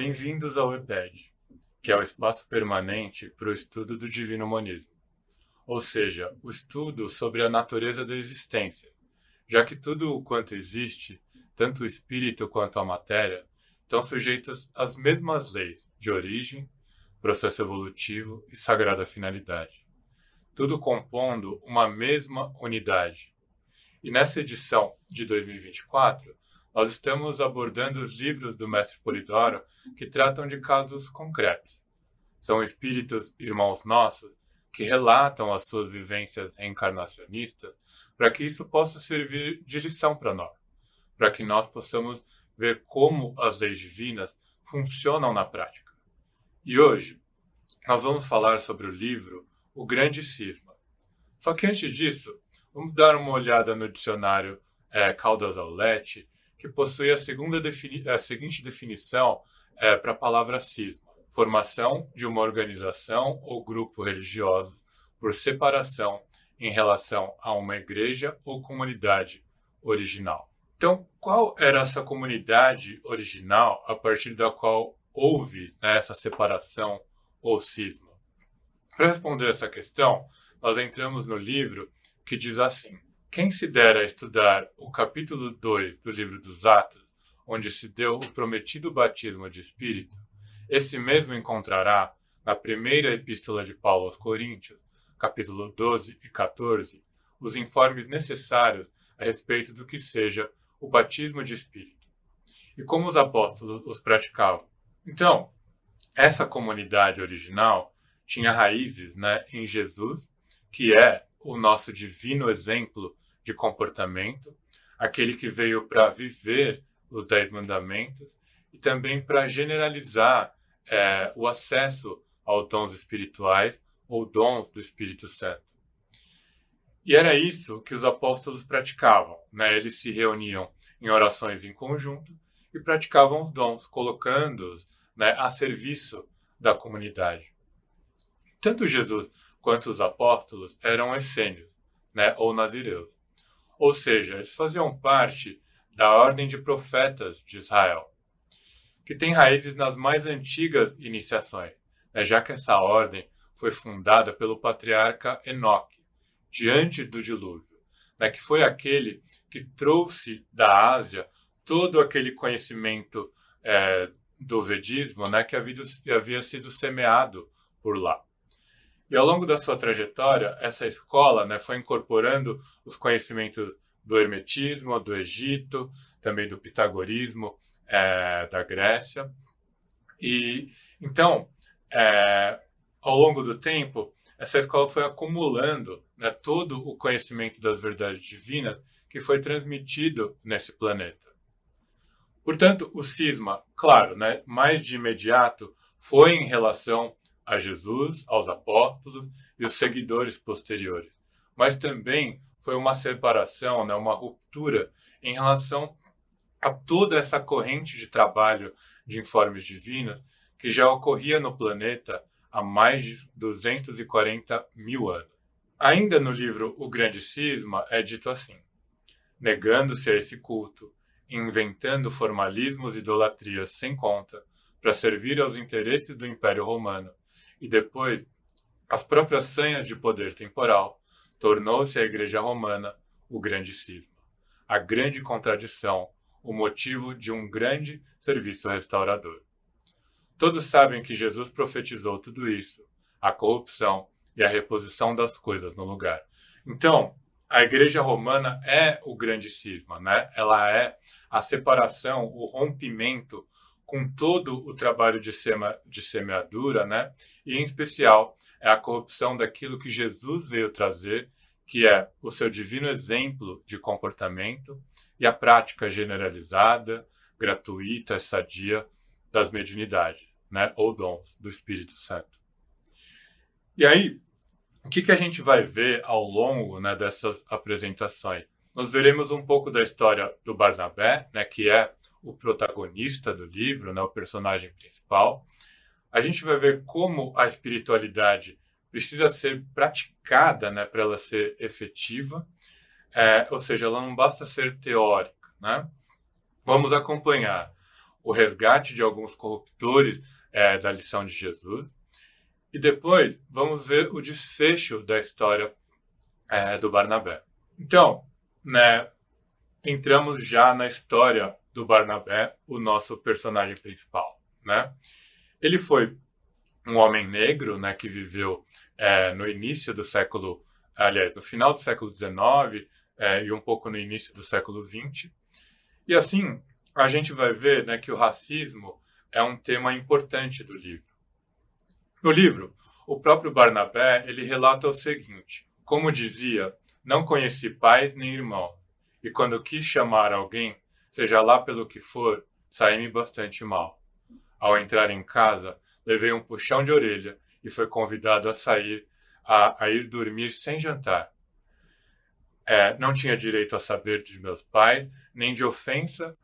Bem-vindos ao EPED, que é o espaço permanente para o estudo do divino monismo, ou seja, o estudo sobre a natureza da existência, já que tudo o quanto existe, tanto o espírito quanto a matéria, estão sujeitos às mesmas leis de origem, processo evolutivo e sagrada finalidade, tudo compondo uma mesma unidade. E nessa edição de 2024, nós estamos abordando os livros do Mestre Polidoro que tratam de casos concretos. São espíritos irmãos nossos que relatam as suas vivências reencarnacionistas para que isso possa servir de lição para nós, para que nós possamos ver como as leis divinas funcionam na prática. E hoje, nós vamos falar sobre o livro O Grande Cisma. Só que antes disso, vamos dar uma olhada no dicionário Caldas ao Leite, que possui a seguinte definição para a palavra cisma: formação de uma organização ou grupo religioso por separação em relação a uma igreja ou comunidade original. Então, qual era essa comunidade original a partir da qual houve essa separação ou cisma? Para responder essa questão, nós entramos no livro que diz assim: quem se der a estudar o capítulo 2 do livro dos Atos, onde se deu o prometido batismo de Espírito, esse mesmo encontrará, na primeira epístola de Paulo aos Coríntios, capítulo 12 e 14, os informes necessários a respeito do que seja o batismo de Espírito, e como os apóstolos os praticavam. Então, essa comunidade original tinha raízes em Jesus, que é o nosso divino exemplo de comportamento, aquele que veio para viver os 10 mandamentos e também para generalizar o acesso aos dons espirituais ou dons do Espírito Santo. E era isso que os apóstolos praticavam. Eles se reuniam em orações em conjunto e praticavam os dons, colocando-os a serviço da comunidade. Tanto Jesus quanto os apóstolos eram essênios, ou nazireus. Ou seja, eles faziam parte da ordem de profetas de Israel, que tem raízes nas mais antigas iniciações, já que essa ordem foi fundada pelo patriarca Enoque, diante do dilúvio, que foi aquele que trouxe da Ásia todo aquele conhecimento do vedismo que havia sido semeado por lá. E ao longo da sua trajetória, essa escola foi incorporando os conhecimentos do hermetismo, do Egito, também do pitagorismo, da Grécia. E então, ao longo do tempo, essa escola foi acumulando todo o conhecimento das verdades divinas que foi transmitido nesse planeta. Portanto, o cisma, claro, mais de imediato, foi em relação a Jesus, aos apóstolos e os seguidores posteriores. Mas também foi uma separação, uma ruptura em relação a toda essa corrente de trabalho de informes divinos que já ocorria no planeta há mais de 240 mil anos. Ainda no livro O Grande Cisma é dito assim: negando-se a esse culto, inventando formalismos e idolatrias sem conta para servir aos interesses do Império Romano, e depois as próprias sanhas de poder temporal, tornou-se a Igreja Romana o grande cisma, a grande contradição, o motivo de um grande serviço restaurador. Todos sabem que Jesus profetizou tudo isso, a corrupção e a reposição das coisas no lugar. Então, a Igreja Romana é o grande cisma, Ela é a separação, o rompimento com todo o trabalho de semeadura, E em especial é a corrupção daquilo que Jesus veio trazer, que é o seu divino exemplo de comportamento e a prática generalizada, gratuita, sadia das mediunidades, ou dons do Espírito Santo. E aí, o que a gente vai ver ao longo dessas apresentações? Nós veremos um pouco da história do Barnabé, que é o protagonista do livro, o personagem principal. A gente vai ver como a espiritualidade precisa ser praticada para ela ser efetiva, ou seja, ela não basta ser teórica. Vamos acompanhar o resgate de alguns corruptores da lição de Jesus. E depois vamos ver o desfecho da história do Barnabé. Então, né, entramos já na história do Barnabé, o nosso personagem principal, né? Ele foi um homem negro, né, que viveu no início do século, aliás, no final do século XIX e um pouco no início do século XX. E assim, a gente vai ver, né, que o racismo é um tema importante do livro. No livro, o próprio Barnabé, ele relata o seguinte: como dizia, não conheci pai nem irmão, e quando quis chamar alguém, seja lá pelo que for, saí-me bastante mal. Ao entrar em casa, levei um puxão de orelha e foi convidado a sair, a ir dormir sem jantar. Não tinha direito a saber de meus pais, nem de ofensa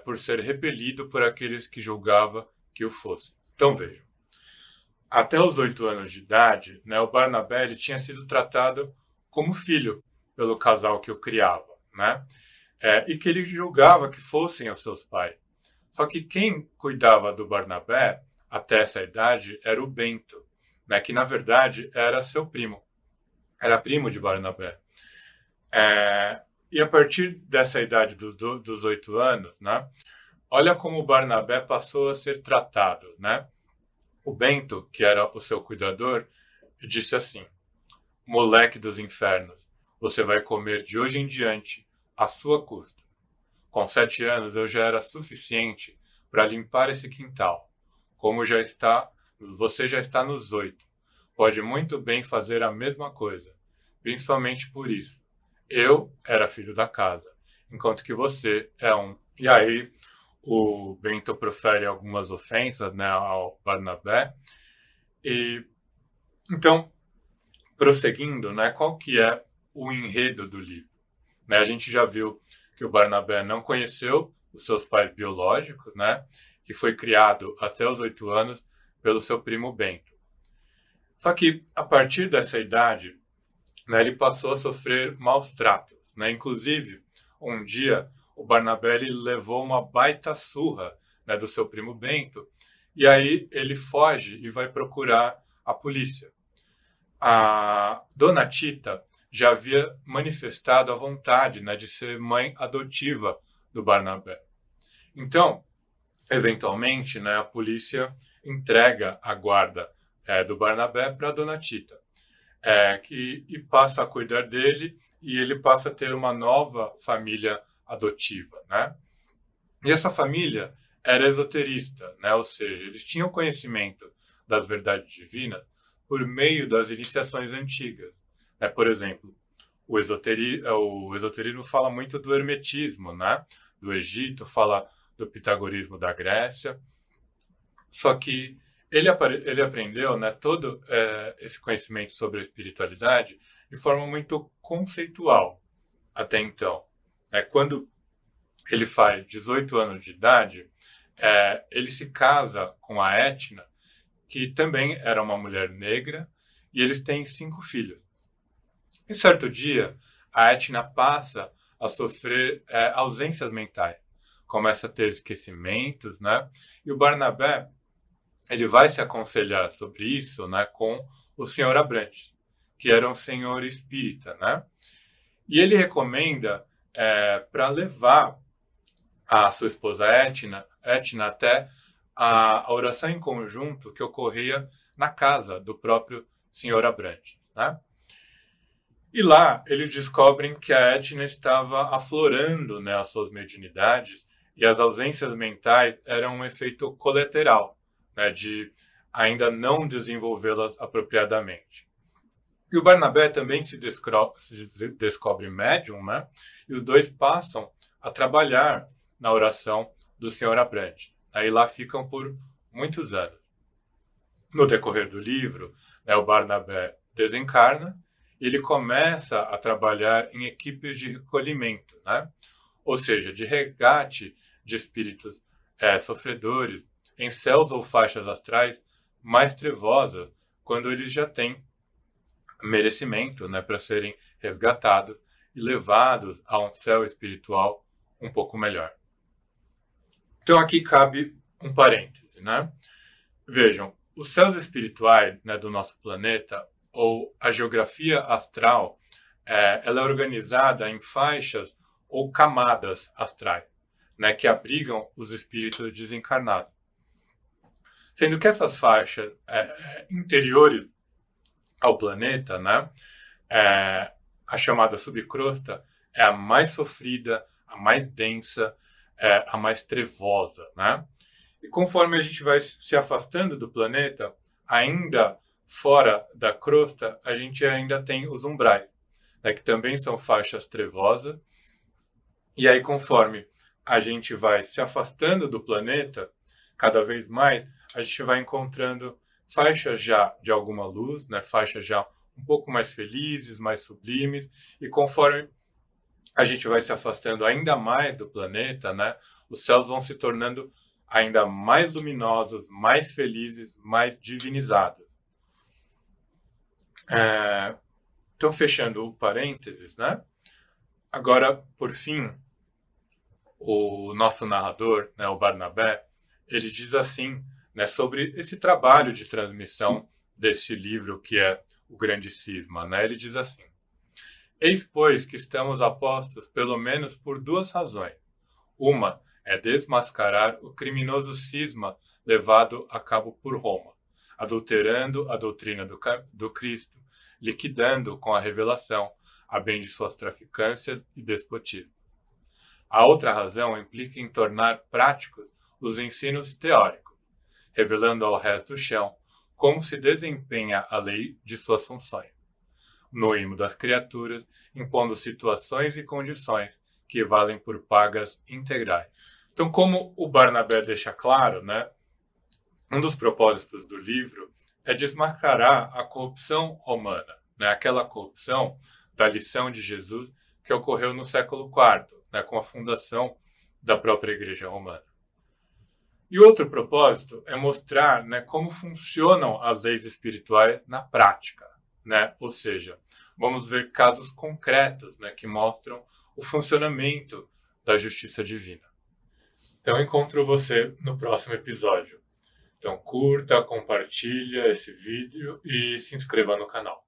por ser repelido por aqueles que julgava que o fossem. Então vejam, até os 8 anos de idade, né, o Barnabé ele tinha sido tratado como filho pelo casal que o criava, né? E que ele julgava que fossem os seus pais. Só que quem cuidava do Barnabé até essa idade era o Bento, né, que na verdade era seu primo, era primo de Barnabé. E a partir dessa idade dos 8 anos, né, olha como o Barnabé passou a ser tratado, né? O Bento, que era o seu cuidador, disse assim: moleque dos infernos, você vai comer de hoje em diante à sua custa. Com 7 anos eu já era suficiente para limpar esse quintal. Você já está nos 8. Pode muito bem fazer a mesma coisa, principalmente por isso. Eu era filho da casa, enquanto que você é um. E aí o Bento profere algumas ofensas, né, ao Barnabé. E então, prosseguindo, né, qual que é o enredo do livro? Né, a gente já viu que o Barnabé não conheceu os seus pais biológicos, né, e foi criado até os 8 anos pelo seu primo Bento. Só que, a partir dessa idade, né, ele passou a sofrer maus tratos. Né? Inclusive, um dia, o Barnabé ele levou uma baita surra, né, do seu primo Bento, e aí ele foge e vai procurar a polícia. A dona Tita já havia manifestado a vontade, né, de ser mãe adotiva do Barnabé. Então, eventualmente, né, a polícia entrega a guarda do Barnabé para a dona Tita, e passa a cuidar dele, e ele passa a ter uma nova família adotiva, né? E essa família era esoterista, né? Ou seja, eles tinham conhecimento das verdades divinas por meio das iniciações antigas. Né? Por exemplo, o esoterismo fala muito do hermetismo, né? Do Egito, fala do pitagorismo da Grécia. Só que ele aprendeu, né, todo esse conhecimento sobre a espiritualidade de forma muito conceitual até então. Quando ele faz 18 anos de idade, ele se casa com a Etna, que também era uma mulher negra, e eles têm 5 filhos. Em certo dia, a Etna passa a sofrer ausências mentais, começa a ter esquecimentos, né? E o Barnabé ele vai se aconselhar sobre isso, né, com o senhor Abrantes, que era um senhor espírita, né? E ele recomenda para levar a sua esposa Etna até a oração em conjunto que ocorria na casa do próprio senhor Abrantes, né? E lá eles descobrem que a Etna estava aflorando, né, as suas mediunidades, e as ausências mentais eram um efeito colateral, né, de ainda não desenvolvê-las apropriadamente. E o Barnabé também se descobre médium, né, e os dois passam a trabalhar na oração do Senhor Abrantes. Aí lá ficam por muitos anos. No decorrer do livro, né, o Barnabé desencarna e ele começa a trabalhar em equipes de recolhimento, né, ou seja, de resgate de espíritos sofredores em céus ou faixas astrais mais trevosas, quando eles já têm merecimento, né, para serem resgatados e levados a um céu espiritual um pouco melhor. Então aqui cabe um parêntese, né? Vejam, os céus espirituais, né, do nosso planeta, ou a geografia astral, ela é organizada em faixas ou camadas astrais, né, que abrigam os espíritos desencarnados. Sendo que essas faixas interiores ao planeta, né, a chamada subcrosta, é a mais sofrida, a mais densa, a mais trevosa, né? E conforme a gente vai se afastando do planeta, ainda fora da crosta, a gente ainda tem os umbrais, né, que também são faixas trevosas. E aí, conforme a gente vai se afastando do planeta, cada vez mais, a gente vai encontrando faixas já de alguma luz, né, faixas já um pouco mais felizes, mais sublimes. E conforme a gente vai se afastando ainda mais do planeta, né, os céus vão se tornando ainda mais luminosos, mais felizes, mais divinizados. Então, fechando o parênteses, né? Agora, por fim, o nosso narrador, né, o Barnabé, ele diz assim, né, sobre esse trabalho de transmissão desse livro que é O Grande Cisma, né? Ele diz assim: eis, pois, que estamos apostos pelo menos por duas razões. Uma é desmascarar o criminoso cisma levado a cabo por Roma, adulterando a doutrina do Cristo, liquidando com a revelação a bem de suas traficâncias e despotismo. A outra razão implica em tornar práticos os ensinos teóricos, revelando ao resto do chão como se desempenha a lei de suas funções, no imo das criaturas, impondo situações e condições que valem por pagas integrais. Então, como o Barnabé deixa claro, né, um dos propósitos do livro é desmascarar a corrupção romana, né, aquela corrupção da lição de Jesus que ocorreu no século IV, né, com a fundação da própria Igreja Romana. E outro propósito é mostrar, né, como funcionam as leis espirituais na prática, né? Ou seja, vamos ver casos concretos, né, que mostram o funcionamento da justiça divina. Então, encontro você no próximo episódio. Então, curta, compartilha esse vídeo e se inscreva no canal.